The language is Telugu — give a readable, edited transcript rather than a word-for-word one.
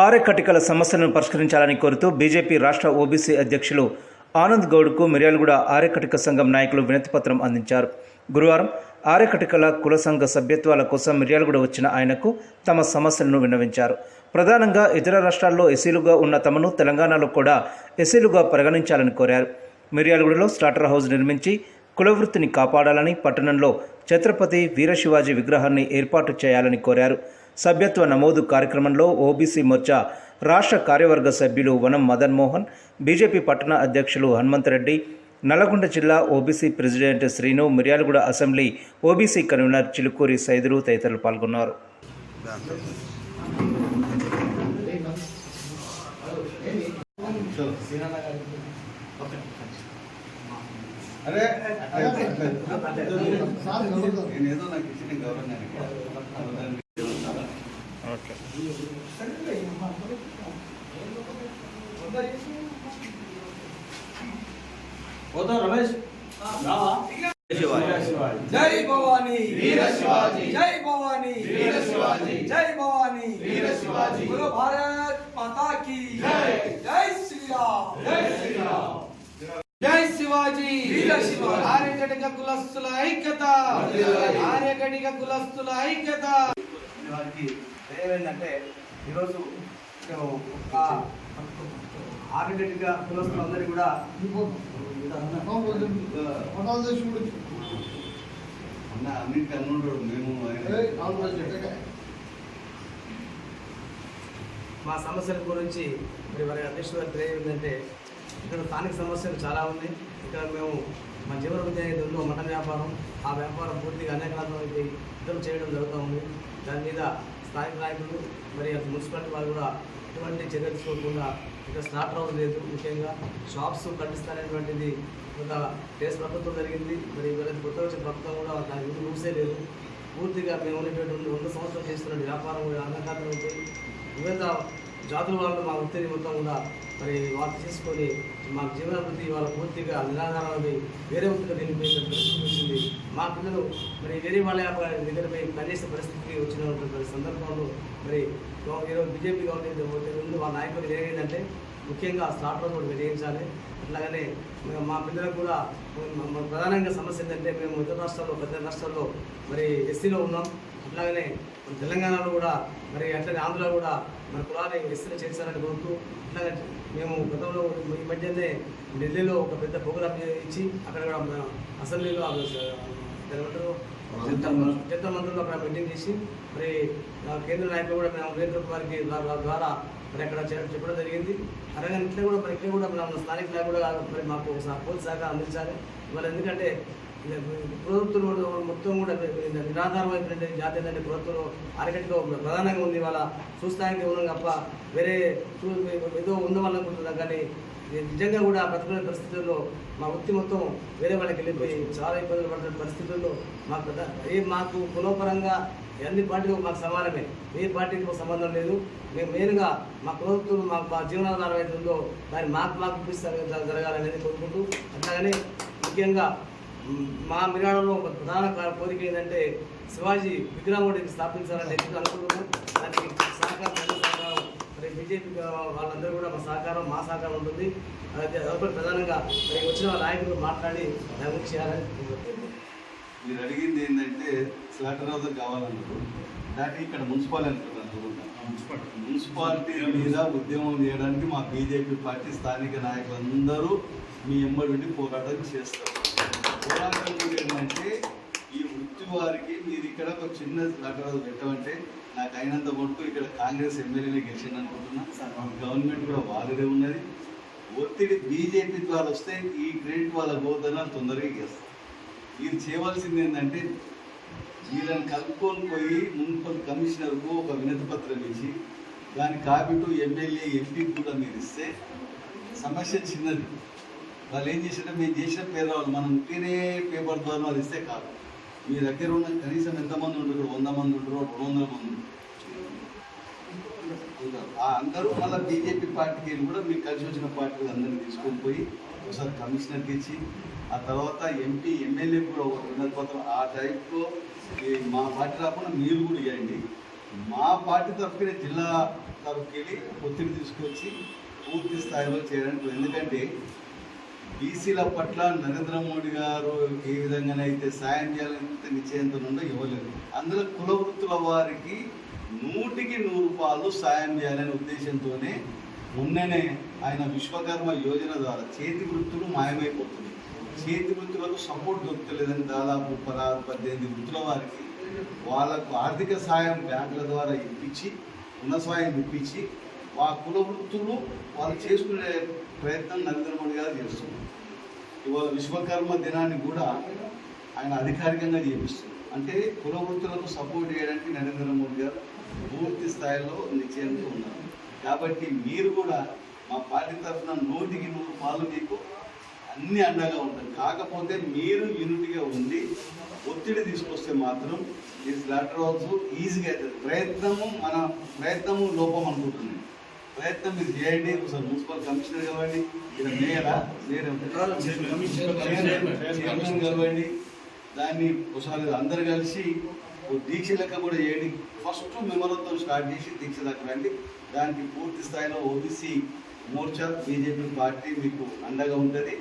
ఆరే కటికల సమస్యలను పరిష్కరించాలని కోరుతూ బీజేపీ రాష్ట్ర ఓబీసీ అధ్యక్షులు ఆనంద్ గౌడ్కు మిర్యాలగూడ ఆరే కటిక సంఘం నాయకులు వినతిపత్రం అందించారు. గురువారం ఆరే కటికల కుల సంఘ సభ్యత్వాల కోసం మిర్యాలగూడ వచ్చిన ఆయనకు తమ సమస్యలను విన్నవించారు. ప్రధానంగా ఇతర రాష్ట్రాల్లో ఎస్సీలుగా ఉన్న తమను తెలంగాణలో కూడా ఎస్సీలుగా పరిగణించాలని కోరారు. మిర్యాలగూడలో స్టార్టర్ హౌస్ నిర్మించి కులవృత్తిని కాపాడాలని, పట్టణంలో ఛత్రపతి వీరశివాజీ విగ్రహాన్ని ఏర్పాటు చేయాలని కోరారు. సభ్యత్వ నమోదు కార్యక్రమంలో ఓబీసీ మోర్చా రాష్ట్ర కార్యవర్గ సభ్యులు వనం మదన్ మోహన్, బీజేపీ పట్టణ అధ్యక్షులు హనుమంతరెడ్డి, నల్లగొండ జిల్లా OBC president Srinu, Miryalaguda assembly OBC convener Chilukuri Saidulu తదితరులు పాల్గొన్నారు. रमेश जय भवानी वीर शिवाजी, जय भवानी वीर शिवाजी, जय भवानी वीर शिवाजी, बोलो भारत माता की जय, जय श्री राम, जय श्री राम, जय शिवाजी वीर शिवाजी. आर्यकटिक కులస్తుల ఐక్యత, ఆర్యకటిక కులస్తుల ఐక్యత. వారికి ఏంటంటే ఈరోజు ఆర్యకటిక కులస్తులందరూ కూడా మా సమస్యల గురించి మరి వారి అధ్యక్షుడు గారు తెలియజేయంటే, ఇక్కడ స్థానిక సమస్యలు చాలా ఉన్నాయి. ఇక్కడ మేము మా జీవన విద్య ఉందో మటన్ వ్యాపారం, ఆ వ్యాపారం పూర్తిగా అనేక రకాలైతే యుద్ధం చేయడం జరుగుతూ ఉంది. దాని మీద స్థానిక నాయకులు మరి మున్సిపాలిటీ వాళ్ళు కూడా ఎటువంటి చర్య తీసుకోకుండా ఇక్కడ స్టార్ట్ హౌస్ లేదు, ముఖ్యంగా షాప్స్ కట్టిస్తారనేటువంటిది ఒక కేసు ప్రభుత్వం జరిగింది. మరి వీళ్ళకి కొత్త వచ్చిన ప్రభుత్వం కూడా దాని రూల్సే లేదు. పూర్తిగా మేము ఉన్నటువంటి 100 సంవత్సరాలు చేస్తున్న వ్యాపారం కూడా అన్నకాతం అయిపోయి వివిధ జాతుల వాళ్ళు మా వృత్తిని మొత్తం కూడా మరి వాళ్ళు తీసుకొని మా జీవనాభివృద్ధి వాళ్ళ పూర్తిగా నిరాధారమై వేరే వృత్తిలో వెళ్ళిపోయిన పరిస్థితి వచ్చింది. మా పిల్లలు మరి వేరే వాళ్ళ దగ్గరపై కనీస పరిస్థితికి వచ్చినటువంటి సందర్భంలో మరి ఈరోజు బీజేపీ గవర్నమెంట్ ముందు మా నాయకులు ఏంటంటే ముఖ్యంగా స్టార్టర్ కూడా వినియోగించాలి. అట్లాగనే మా పిల్లలకు కూడా ప్రధానంగా సమస్య ఏంటంటే మేము ఇతర రాష్ట్రాల్లో పెద్ద రాష్ట్రాల్లో మరి ఎస్సీలో ఉన్నాం. అట్లాగనే తెలంగాణలో కూడా మరి అట్లనే ఆంధ్రలో కూడా మన కులాన్ని ఎస్సీలో చేర్చాలని కోరుతూ అట్లాగే మేము గతంలో ఈ మధ్యనే ఢిల్లీలో ఒక పెద్ద ప్రోగ్రామ్ ఇచ్చి అక్కడ కూడా అసెంబ్లీలో జంతర్ మంత్రులు అక్కడ మీటింగ్ చేసి మరి కేంద్ర నాయకులు కూడా మేము నరేంద్ర వారికి ద్వారా మరి అక్కడ చెప్పడం జరిగింది. అలాగే ఇట్లా కూడా మరి ఇక్కడ కూడా మనం స్థానిక నాయకులు మరి మాకు పూర్తి సహకారం అందించాలి. ఇవాళ ఎందుకంటే ప్రభుత్వం మొత్తం కూడా నిరాధారమైనటువంటి జాతి ఏంటంటే ప్రభుత్వం ఆర్యకటిక ప్రధానంగా ఉంది. వాళ్ళ చూస్తానికి ఉన్నాం తప్ప వేరే ఏదో ఉందామనుకుంటున్నాం, కానీ నిజంగా కూడా బతుకునే పరిస్థితుల్లో మా వృత్తి మొత్తం వేరే వాళ్ళకి వెళ్ళిపోయి చాలా ఇబ్బందులు పడుతున్న పరిస్థితుల్లో మాకు కులపరంగా అన్ని పార్టీలు మాకు సమానమే, ఏ పార్టీకి సంబంధం లేదు. మేము మెయిన్గా మా ప్రభుత్వం మా జీవనాధారం అయితే ఉందో దాన్ని మాకు జరగాలనేది కోరుకుంటూ, అట్లాగనే ముఖ్యంగా మా మిర్యాలగూడలో ప్రధాన కోరిక ఏంటంటే శివాజీ విగ్రహం కూడా స్థాపించాలని అనుకుంటున్నాం. దానికి సహకారం మరి బీజేపీ వాళ్ళందరూ కూడా మా సహకారం ఉంటుంది. ప్రధానంగా మరి వచ్చిన నాయకులు మాట్లాడి దాని గురించి చేయాలని మీరు అడిగింది ఏంటంటే స్లాటర్ హౌస్ కావాలన్నారు. దాన్ని ఇక్కడ మున్సిపాలిటీ అనుకుంటున్నారు. మున్సిపాలిటీ మీద ఉద్యమం చేయడానికి మా బీజేపీ పార్టీ స్థానిక నాయకులందరూ మీ ఎంబడి పోరాటం చేస్తారు. పోరాటం ఏంటంటే ఈ వృత్తి వారికి మీరు ఇక్కడ ఒక చిన్న స్లాటర్ హౌస్ పెట్టమంటే నాకు అయినంత మటుకు ఇక్కడ కాంగ్రెస్ ఎమ్మెల్యేనే గెలిచింది అనుకుంటున్నా. గవర్నమెంట్ కూడా వాళ్ళదే ఉన్నది. ఒత్తిడి బీజేపీ ద్వారా వస్తే ఈ క్రెడిట్ వాళ్ళ పోతుందని తొందరగా చేస్తారు. మీరు చేయవలసింది ఏంటంటే వీళ్ళని కలుపుకొని పోయి మున్సిపల్ కమిషనర్కు ఒక వినతి పత్రం ఇచ్చి దాని కాపీటు ఎమ్మెల్యే ఎంపీకి కూడా మీరు ఇస్తే సమస్య చిన్నది. వాళ్ళు ఏం చేసినా మేము చేసిన పేరు రావాలి, మనం ఉట్టినే పేపర్ ద్వారా వాళ్ళు ఇస్తే కాదు. మీ దగ్గర ఉన్న కనీసం ఎంతమంది ఉంటారు? 100 మంది ఉంటారు, 200 మంది ఉంటారు. అందరూ మళ్ళీ బీజేపీ పార్టీకి కూడా మీకు కలిసి వచ్చిన పార్టీలు అందరినీ తీసుకొని పోయి ఒకసారి కమిషనర్కి ఇచ్చి ఆ తర్వాత ఎంపీ ఎమ్మెల్యే కూడా ఒక వినతి పత్రం ఆ టైప్లో మా పార్టీ రాకుండా మీరు కూడా ఇవ్వండి. మా పార్టీ తరఫున జిల్లా తరఫుకెళ్ళి ఒత్తిడి తీసుకొచ్చి పూర్తి స్థాయిలో చేయడానికి, ఎందుకంటే బీసీల పట్ల నరేంద్ర మోడీ గారు ఏ విధంగానైతే సాయం చేయాలంటే నిశ్చయంతో ఉందో ఇవ్వలేదు. అందులో కుల వృత్తుల వారికి 100% సాయం చేయాలనే ఉద్దేశంతోనే మొన్ననే ఆయన విశ్వకర్మ యోజన ద్వారా చేతి వృత్తులు మాయమైపోతుంది, చేతి వృత్తులకు సపోర్ట్ దొరకలేదని దాదాపు 18 వృత్తుల వారికి వాళ్ళకు ఆర్థిక సాయం బ్యాంకుల ద్వారా ఇప్పించి, ఉన్న సాయం ఇప్పించి ఆ కుల వృత్తులు వాళ్ళు చేసుకునే ప్రయత్నం నరేంద్ర మోడీ గారు చేస్తున్నారు. ఇవాళ విశ్వకర్మ దినాన్ని కూడా ఆయన అధికారికంగా చేపిస్తున్నారు. అంటే కుల వృత్తులకు సపోర్ట్ చేయడానికి నరేంద్ర మోడీ గారు పూర్తి స్థాయిలో నిశ్చయంతో ఉన్నారు. కాబట్టి మీరు కూడా మా పార్టీ తరఫున 100% మీకు అన్ని అండగా ఉంటారు. కాకపోతే మీరు యూనిట్గా ఉండి ఒత్తిడి తీసుకొస్తే మాత్రం ఈ స్లాటర్ హౌస్ ఈజీగా అవుతుంది. మన ప్రయత్నము లోపం అనుకుంటుంది. ప్రయత్నం మీరు చేయండి. ఒకసారి మున్సిపల్ కమిషనర్ కలవండి, ఇక్కడ చైర్మన్ కలవండి, దాన్ని ఒకసారి అందరు కలిసి దీక్ష లెక్క కూడా చేయండి. ఫస్ట్ మెమోరంతో స్టార్ట్ చేసి దీక్ష లెక్క రండి. దానికి పూర్తి స్థాయిలో ఓబీసీ మోర్చా బీజేపీ పార్టీ మీకు అండగా ఉంటుంది.